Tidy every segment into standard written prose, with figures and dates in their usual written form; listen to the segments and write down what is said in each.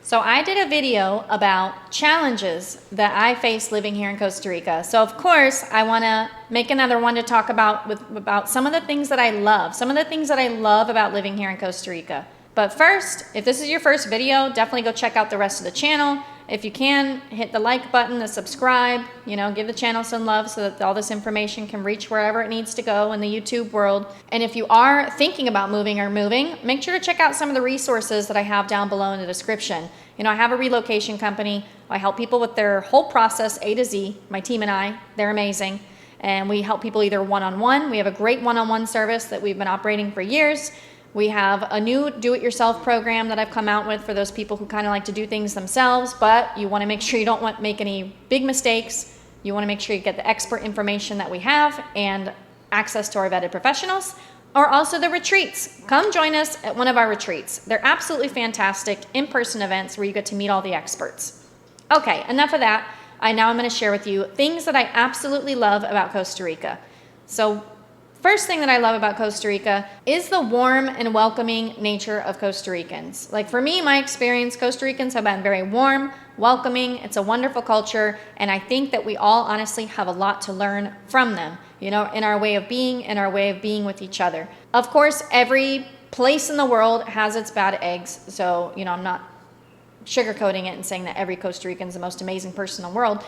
So I did a video about challenges that I face living here in Costa Rica. So of course, I want to make another one to talk about some of the things that I love, about living here in Costa Rica. But first, if this is your first video, definitely go check out the rest of the channel. If you can, hit the like button, the subscribe, give the channel some love so that all this information can reach wherever it needs to go in the YouTube world. And if you are thinking about moving, make sure to check out some of the resources that I have down below in the description. I have a relocation company. I help people with their whole process, A to Z. My team and I, they're amazing. And we help people either one-on-one. We have a great one-on-one service that we've been operating for years. We have a new do-it-yourself program that I've come out with for those people who kind of like to do things themselves, but you want to make sure you don't make any big mistakes. You want to make sure you get the expert information that we have and access to our vetted professionals, or also the retreats. Come join us at one of our retreats. They're absolutely fantastic in-person events where you get to meet all the experts. Okay, enough of that. Now I'm going to share with you things that I absolutely love about Costa Rica. So first thing that I love about Costa Rica is the warm and welcoming nature of Costa Ricans. Like for me, my experience, Costa Ricans have been very warm, welcoming. It's a wonderful culture, and I think that we all honestly have a lot to learn from them, in our way of being and our way of being with each other. Of course, every place in the world has its bad eggs, so I'm not sugarcoating it and saying that every Costa Rican is the most amazing person in the world.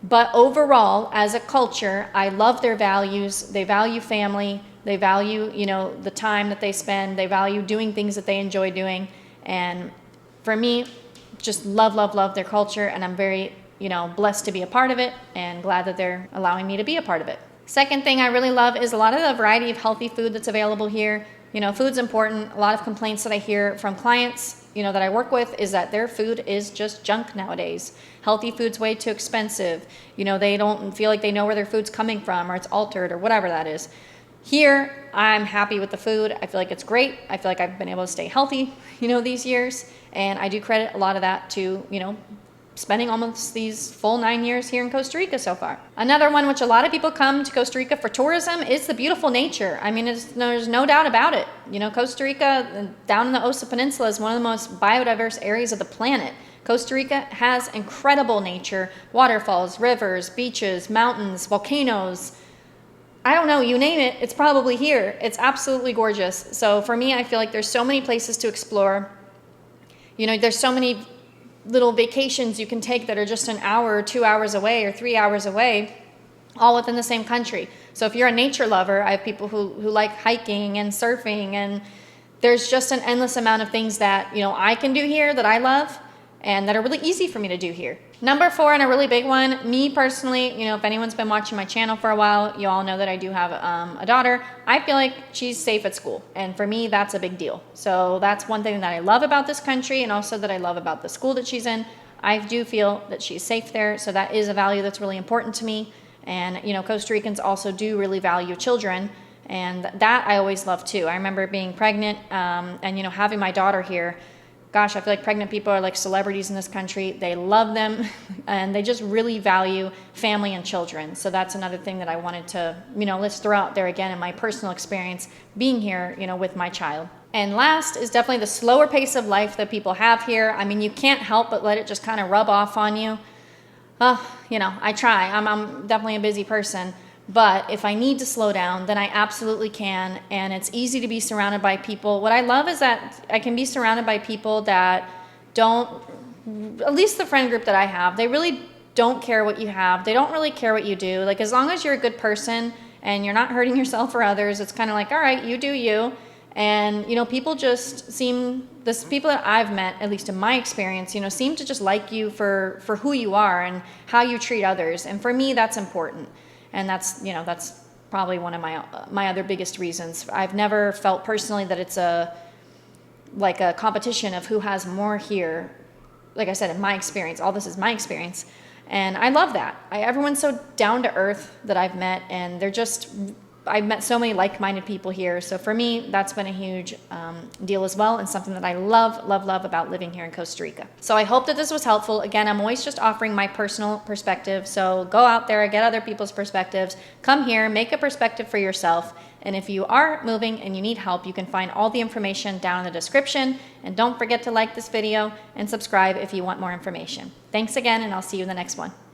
But overall, as a culture, I love their values. They value family. They value, the time that they spend. They value doing things that they enjoy doing. And for me, just love their culture. And I'm very, blessed to be a part of it and glad that they're allowing me to be a part of it. Second thing I really love is a lot of the variety of healthy food that's available here. Food's important. A lot of complaints that I hear from clients, that I work with is that their food is just junk nowadays. Healthy food's way too expensive. They don't feel like they know where their food's coming from, or it's altered, or whatever that is. Here, I'm happy with the food. I feel like it's great. I feel like I've been able to stay healthy, these years. And I do credit a lot of that to, spending almost these full 9 years here in Costa Rica so far. Another one, which a lot of people come to Costa Rica for tourism, is the beautiful nature. I mean, there's no doubt about it. Costa Rica, down in the Osa Peninsula, is one of the most biodiverse areas of the planet. Costa Rica has incredible nature, waterfalls, rivers, beaches, mountains, volcanoes. I don't know, you name it, it's probably here. It's absolutely gorgeous. So for me, I feel like there's so many places to explore. There's so many little vacations you can take that are just an hour or 2 hours away or 3 hours away, all within the same country. So if you're a nature lover, I have people who like hiking and surfing, and there's just an endless amount of things that, I can do here that I love and that are really easy for me to do here. Number 4, and a really big one, me personally, if anyone's been watching my channel for a while, you all know that I do have a daughter. I feel like she's safe at school, and for me, that's a big deal. So that's one thing that I love about this country, and also that I love about the school that she's in. I do feel that she's safe there, so that is a value that's really important to me. And, Costa Ricans also do really value children, and that I always love too. I remember being pregnant and, having my daughter here. Gosh, I feel like pregnant people are like celebrities in this country. They love them, and they just really value family and children. So that's another thing that I wanted to, let's throw out there again in my personal experience being here, with my child. And last is definitely the slower pace of life that people have here. I mean, you can't help but let it just kind of rub off on you. I try. I'm definitely a busy person. But if I need to slow down, then I absolutely can, and it's easy to be surrounded by people. What I love is that I can be surrounded by people that don't, at least the friend group that I have, they really don't care what you have. They don't really care what you do. Like, as long as you're a good person and you're not hurting yourself or others, it's kind of like, all right, you do you. And, people just seem, people that I've met, at least in my experience, seem to just like you for who you are and how you treat others. And for me, that's important. And that's probably one of my other biggest reasons. I've never felt personally that it's a competition of who has more here. Like I said, in my experience, all this is my experience. And I love that. Everyone's so down to earth that I've met, and they're just I've met so many like-minded people here. So for me, that's been a huge deal as well, and something that I love, love, love about living here in Costa Rica. So I hope that this was helpful. Again, I'm always just offering my personal perspective. So go out there, get other people's perspectives, come here, make a perspective for yourself. And if you are moving and you need help, you can find all the information down in the description. And don't forget to like this video and subscribe if you want more information. Thanks again, and I'll see you in the next one.